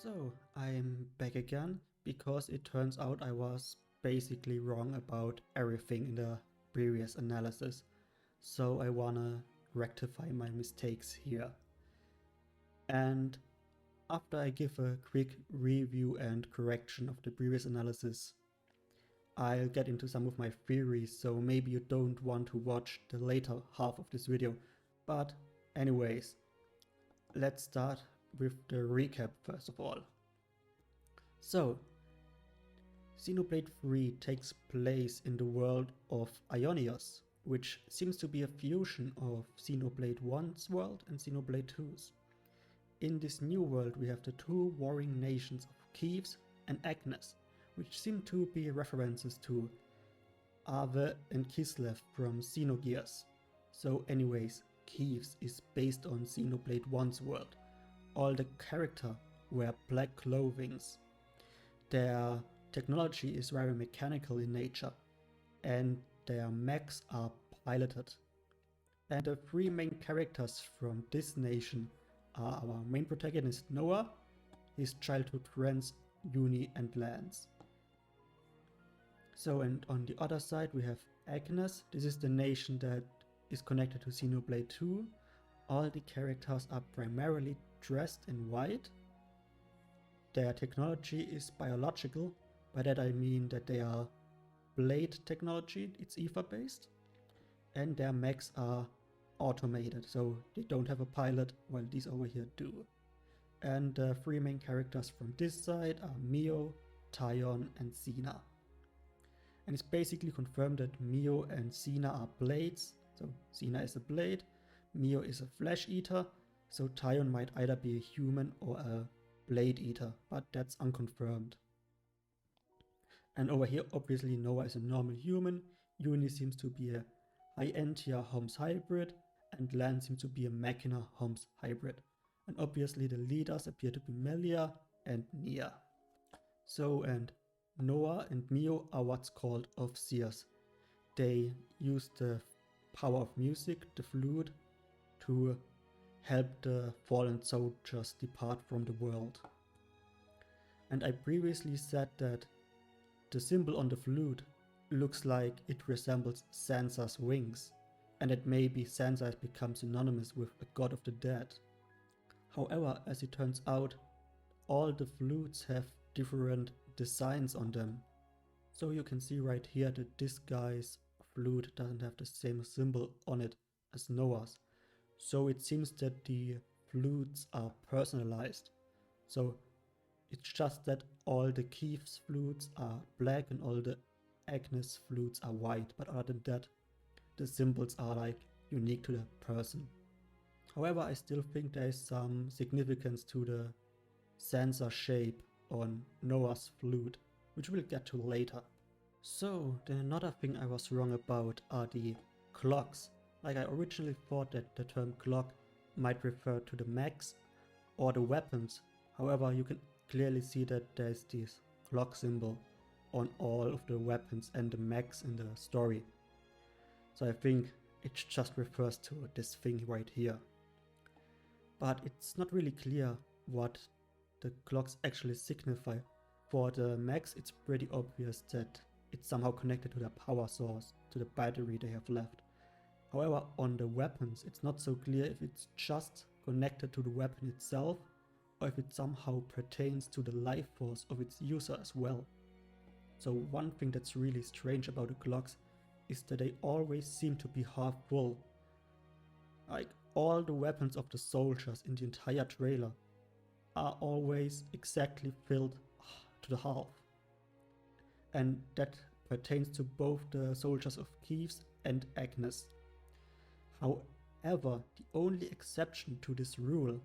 So, I'm back again because it turns out I was basically wrong about everything in the previous analysis. So I wanna rectify my mistakes here. And after I give a quick review and correction of the previous analysis, I'll get into some of my theories, so maybe you don't want to watch the later half of this video. But anyways, let's start with the recap first of all. So, Xenoblade 3 takes place in the world of Ionios, which seems to be a fusion of Xenoblade 1's world and Xenoblade 2's. In this new world we have the two warring nations of Kiev and Agnes, which seem to be references to Ave and Kislev from Xenogears. So anyways, Kiev is based on Xenoblade 1's world. All the characters wear black clothings. Their technology is very mechanical in nature, and their mechs are piloted. And the three main characters from this nation are our main protagonist Noah, his childhood friends Uni and Lance. So, and on the other side we have Agnes. This is the nation that is connected to Xenoblade 2. All the characters are primarily dressed in white. Their technology is biological. By that I mean that they are blade technology, it's ether based, and their mechs are automated, so they don't have a pilot, while these over here do. And the three main characters from this side are Mio, Tyon and Xena. And it's basically confirmed that Mio and Xena are blades, so Xena is a blade, Mio is a flesh eater, so Tyon might either be a human or a blade eater, but that's unconfirmed. And over here, obviously, Noah is a normal human, Uni seems to be a high-end-tier Homs hybrid, and Lan seems to be a Machina Homs hybrid. And obviously the leaders appear to be Melia and Nia. So, and Noah and Mio are what's called Overseers. They use the power of music, the flute, to help the fallen soldiers depart from the world. And I previously said that the symbol on the flute looks like it resembles Sansa's wings, and that maybe Sansa has become synonymous with a god of the dead. However, as it turns out, all the flutes have different designs on them. So you can see right here that this guy's flute doesn't have the same symbol on it as Noah's. So it seems that the flutes are personalized. So it's just that all the Kiev's flutes are black and all the Agnes flutes are white, but other than that, the symbols are like unique to the person. However, I still think there is some significance to the Sansa shape on Noah's flute, which we'll get to later. So, then another thing I was wrong about are the clocks. Like I originally thought that the term clock might refer to the mechs or the weapons. However, you can clearly see that there's this clock symbol on all of the weapons and the mechs in the story. So I think it just refers to this thing right here. But it's not really clear what the clocks actually signify. For the mechs, it's pretty obvious that it's somehow connected to their power source, to the battery they have left. However, on the weapons, it's not so clear if it's just connected to the weapon itself, or if it somehow pertains to the life force of its user as well. So one thing that's really strange about the clocks is that they always seem to be half full. Like all the weapons of the soldiers in the entire trailer are always exactly filled to the half. And that pertains to both the soldiers of Kiev and Agnes. However, the only exception to this rule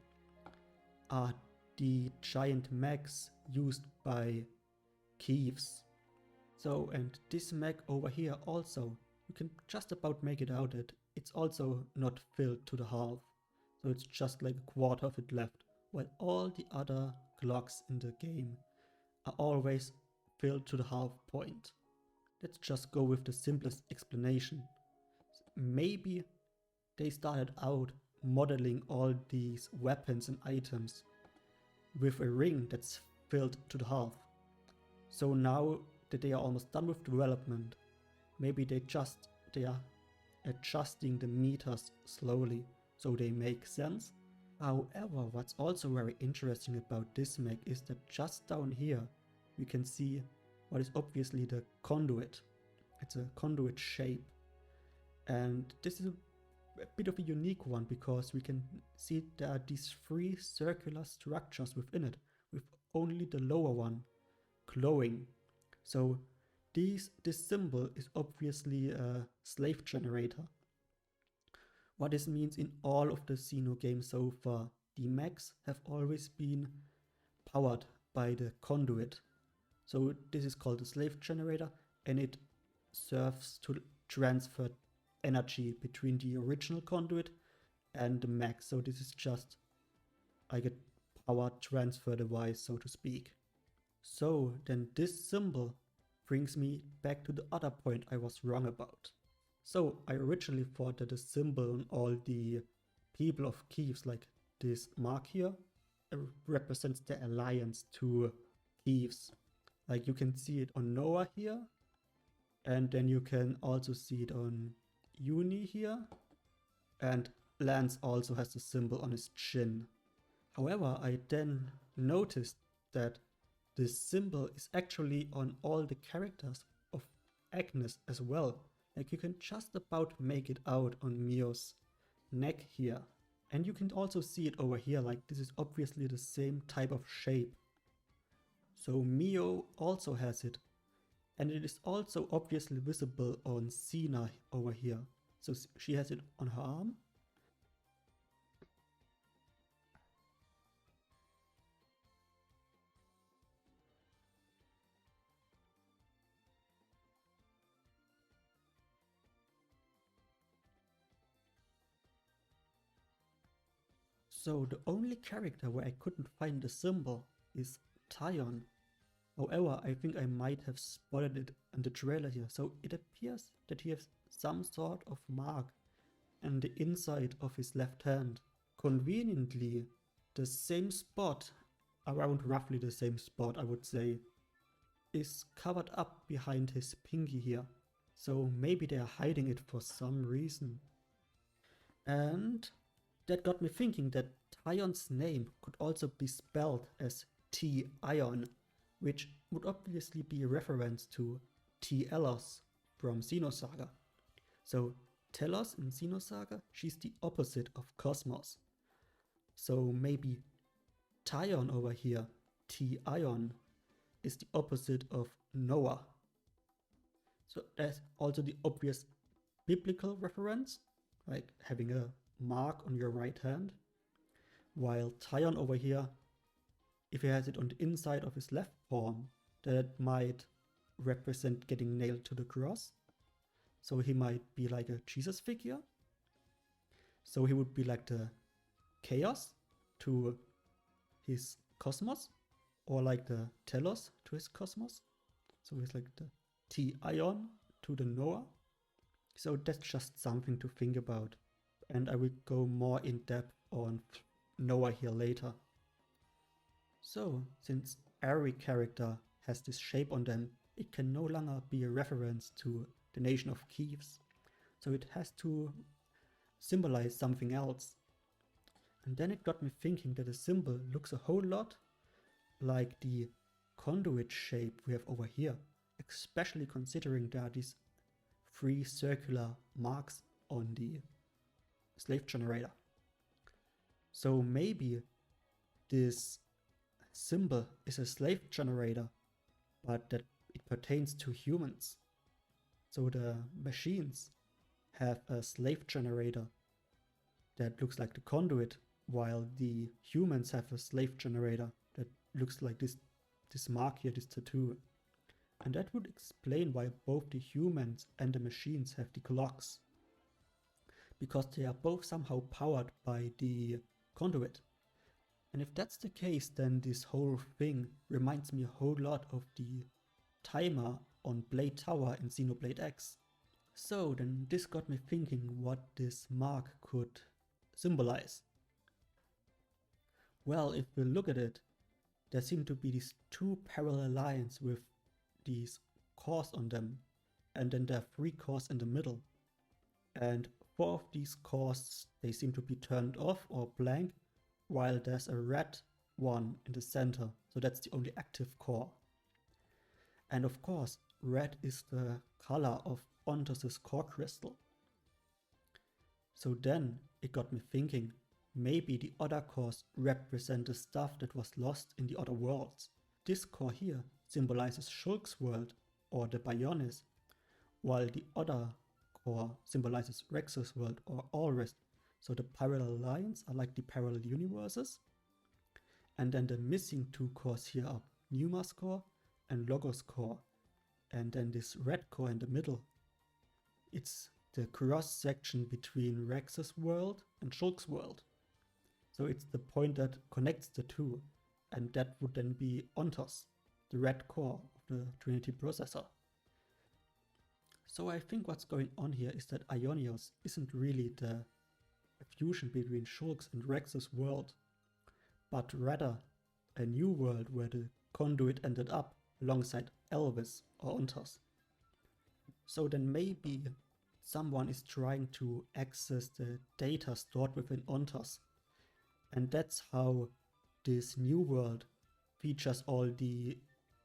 are the giant mechs used by Kiev's. So, and this mech over here also, you can just about make it out that it's also not filled to the half. So it's just like a quarter of it left, while all the other clocks in the game are always filled to the half point. Let's just go with the simplest explanation. Maybe they started out modeling all these weapons and items with a ring that's filled to the half. So now that they are almost done with development, maybe they are adjusting the meters slowly so they make sense. However, what's also very interesting about this mech is that just down here we can see what is obviously the conduit. It's a conduit shape, and this is a bit of a unique one because we can see there are these three circular structures within it, with only the lower one glowing. So this symbol is obviously a slave generator. What this means in all of the Xeno games so far, the mechs have always been powered by the conduit. So this is called the slave generator, and it serves to transfer energy between the original conduit and the mech. So this is just like a power transfer device, so to speak. So then this symbol brings me back to the other point I was wrong about. So I originally thought that the symbol on all the people of Kiev, like this mark here, represents the alliance to Kiev. Like you can see it on Noah here, and then you can also see it on Uni here, and Lance also has the symbol on his chin. However, I then noticed that this symbol is actually on all the characters of Agnes as well. Like you can just about make it out on Mio's neck here. And you can also see it over here, like this is obviously the same type of shape. So Mio also has it. And it is also obviously visible on Xena over here. So she has it on her arm. So the only character where I couldn't find the symbol is Tyon. However, I think I might have spotted it in the trailer here. So it appears that he has some sort of mark on the inside of his left hand. Conveniently, the same spot, around roughly the same spot I would say, is covered up behind his pinky here. So maybe they are hiding it for some reason. And that got me thinking that Tyon's name could also be spelled as T-Ion, which would obviously be a reference to T-Elos from Xenosaga. So Telos in Xenosaga, she's the opposite of Cosmos. So maybe Tyon over here, T-Ion, is the opposite of Noah. So that's also the obvious biblical reference, like having a mark on your right hand, while Tyon over here, if he has it on the inside of his left palm, that might represent getting nailed to the cross. So he might be like a Jesus figure. So he would be like the chaos to his cosmos, or like the telos to his cosmos. So he's like the T-Ion to the Noah. So that's just something to think about. And I will go more in depth on Noah here later. So, since every character has this shape on them, it can no longer be a reference to the nation of Kiev. So it has to symbolize something else. And then it got me thinking that the symbol looks a whole lot like the conduit shape we have over here, especially considering there are these three circular marks on the slave generator. So maybe this symbol is a slave generator, but that it pertains to humans. So the machines have a slave generator that looks like the conduit, while the humans have a slave generator that looks like this mark here, this tattoo. And that would explain why both the humans and the machines have the clocks, because they are both somehow powered by the conduit. And if that's the case, then this whole thing reminds me a whole lot of the timer on Blade Tower in Xenoblade X. So then this got me thinking what this mark could symbolize. Well, if we look at it, there seem to be these two parallel lines with these cores on them, and then there are 3 cores in the middle. And 4 of these cores, they seem to be turned off or blank, while there's a red one in the center, so that's the only active core. And of course, red is the color of Ontos' core crystal. So then it got me thinking, maybe the other cores represent the stuff that was lost in the other worlds. This core here symbolizes Shulk's world, or the Bionis, while the other core symbolizes Rex's world, or Allrest. So the parallel lines are like the parallel universes. And then the missing 2 cores here are Numa's core and Logos core. And then this red core in the middle, it's the cross section between Rex's world and Shulk's world. So it's the point that connects the two, and that would then be Ontos, the red core of the Trinity processor. So I think what's going on here is that Ionios isn't really the fusion between Shulk's and Rex's world, but rather a new world where the conduit ended up alongside Elvis or Ontos. So then maybe someone is trying to access the data stored within Ontos, and that's how this new world features all the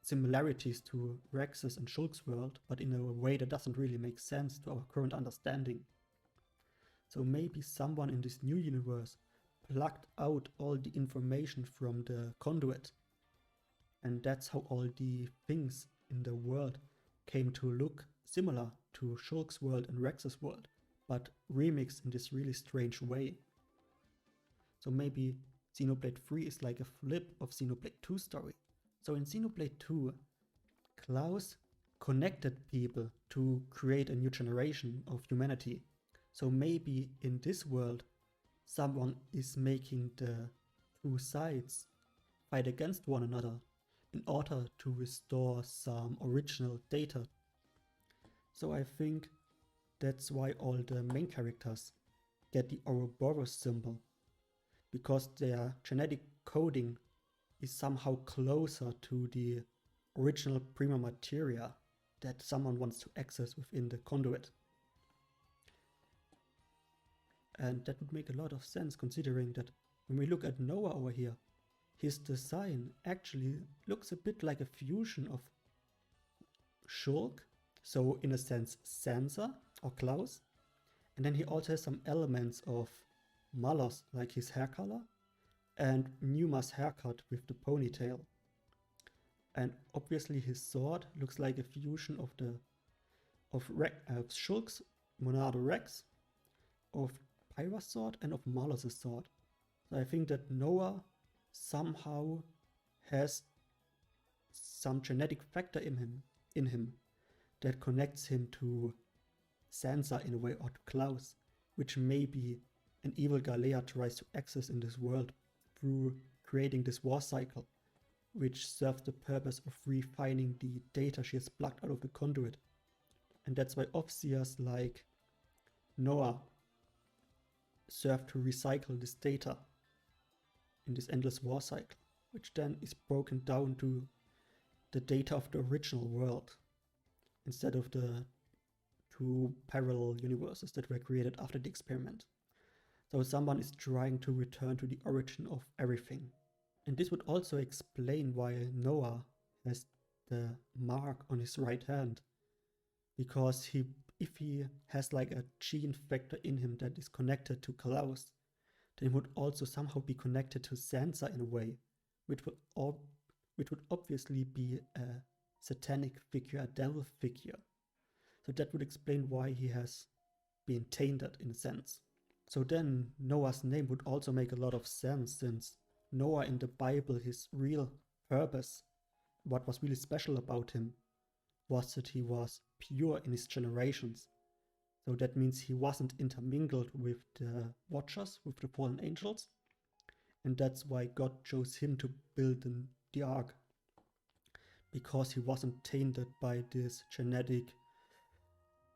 similarities to Rex's and Shulk's world, but in a way that doesn't really make sense to our current understanding. So maybe someone in this new universe plucked out all the information from the conduit, and that's how all the things in the world came to look similar to Shulk's world and Rex's world, but remixed in this really strange way. So maybe Xenoblade 3 is like a flip of Xenoblade 2's story. So in Xenoblade 2, Klaus connected people to create a new generation of humanity. So maybe in this world, someone is making the two sides fight against one another in order to restore some original data. So I think that's why all the main characters get the Ouroboros symbol, because their genetic coding is somehow closer to the original prima materia that someone wants to access within the conduit. And that would make a lot of sense, considering that when we look at Noah over here, his design actually looks a bit like a fusion of Shulk, so in a sense Sansa or Klaus, and then he also has some elements of Malos, like his hair color, and Numa's haircut with the ponytail. And obviously his sword looks like a fusion of Shulk's Monado Rex, of Pyra's sword, and of Malos' sword. So I think that Noah somehow has some genetic factor in him that connects him to Sansa in a way, or to Klaus, which maybe an evil Galea tries to access in this world through creating this war cycle, which serves the purpose of refining the data she has plucked out of the conduit. And that's why Overseers like Noah serve to recycle this data in this endless war cycle, which then is broken down to the data of the original world, instead of the two parallel universes that were created after the experiment. So someone is trying to return to the origin of everything. And this would also explain why Noah has the mark on his right hand, because if he has like a gene factor in him that is connected to Klaus, then he would also somehow be connected to Sansa in a way, which would obviously be a satanic figure, a devil figure. So that would explain why he has been tainted in a sense. So then Noah's name would also make a lot of sense, since Noah in the Bible, his real purpose, what was really special about him, was that he was pure in his generations. So that means he wasn't intermingled with the Watchers, with the fallen angels. And that's why God chose him to build the ark, because he wasn't tainted by this genetic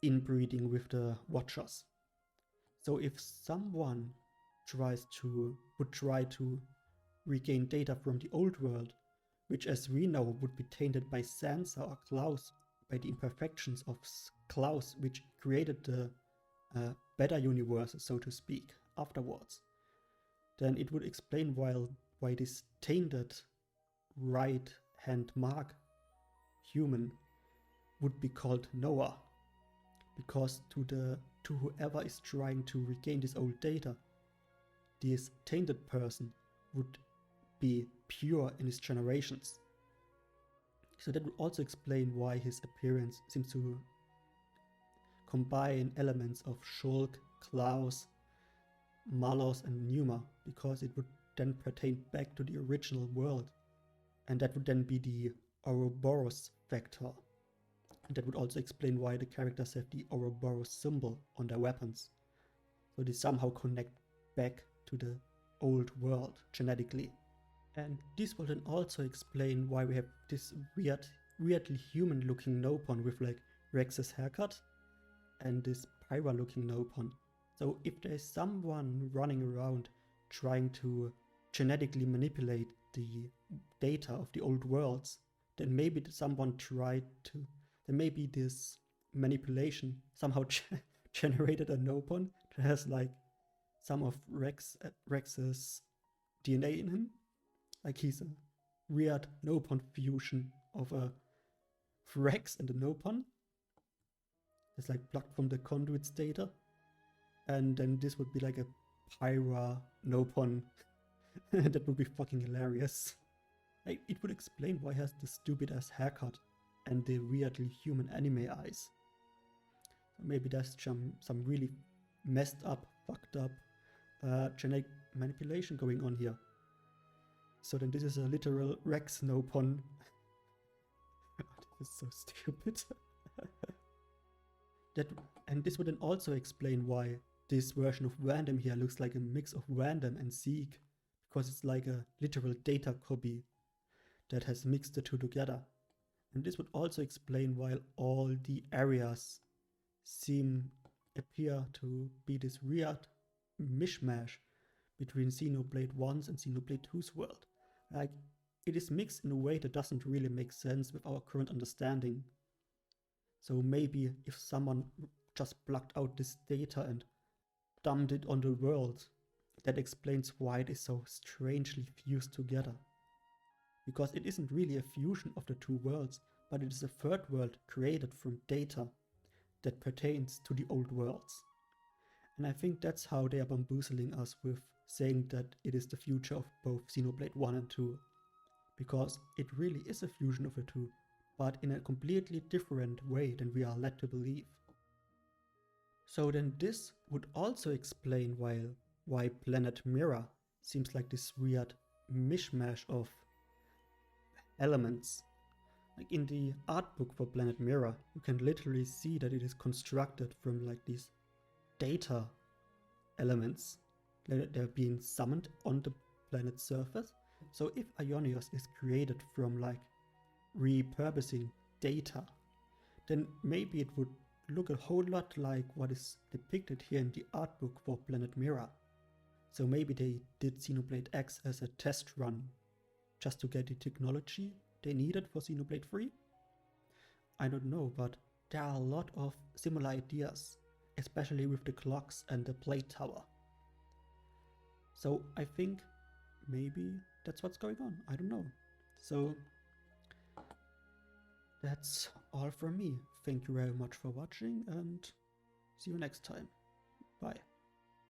inbreeding with the Watchers. So if someone would try to regain data from the old world, which as we know would be tainted by Sansa or Klaus, by the imperfections of Klaus, which created the better universe, so to speak, afterwards, then it would explain why this tainted right-hand mark human would be called Noah. Because to whoever is trying to regain this old data, this tainted person would be pure in his generations. So that would also explain why his appearance seems to combine elements of Shulk, Klaus, Malos and Numa, because it would then pertain back to the original world. And that would then be the Ouroboros factor. And that would also explain why the characters have the Ouroboros symbol on their weapons. So they somehow connect back to the old world genetically. And this will then also explain why we have this weirdly human looking Nopon with like Rex's haircut and this Pyra looking Nopon. So if there's someone running around trying to genetically manipulate the data of the old worlds, then maybe someone tried to, then maybe this manipulation somehow generated a Nopon that has like some of Rex's DNA in him. Like he's a weird Nopon fusion of a Rex and a Nopon. It's like plucked from the conduit's data. And then this would be like a Pyra Nopon. That would be fucking hilarious. Like, it would explain why he has the stupid ass haircut and the weirdly human anime eyes. So maybe there's some really messed up, fucked up genetic manipulation going on here. So then this is a literal Rex Nopon. This is so stupid. And this would then also explain why this version of Random here looks like a mix of Random and Zeke, because it's like a literal data copy that has mixed the two together. And this would also explain why all the areas appear to be this weird mishmash between Xenoblade 1's and Xenoblade 2's world. Like, it is mixed in a way that doesn't really make sense with our current understanding. So maybe if someone just plucked out this data and dumped it on the world, that explains why it is so strangely fused together. Because it isn't really a fusion of the two worlds, but it is a third world created from data that pertains to the old worlds. And I think that's how they are bamboozling us with saying that it is the future of both Xenoblade 1 and 2. Because it really is a fusion of the two, but in a completely different way than we are led to believe. So then this would also explain why Planet Mirror seems like this weird mishmash of elements. Like in the art book for Planet Mirror, you can literally see that it is constructed from like these data elements that are being summoned on the planet's surface. So if Ionios is created from like repurposing data, then maybe it would look a whole lot like what is depicted here in the art book for Planet Mirror. So maybe they did Xenoblade X as a test run just to get the technology they needed for Xenoblade 3? I don't know, but there are a lot of similar ideas, especially with the clocks and the plate tower. So I think maybe that's what's going on, I don't know. So that's all from me. Thank you very much for watching and see you next time. Bye.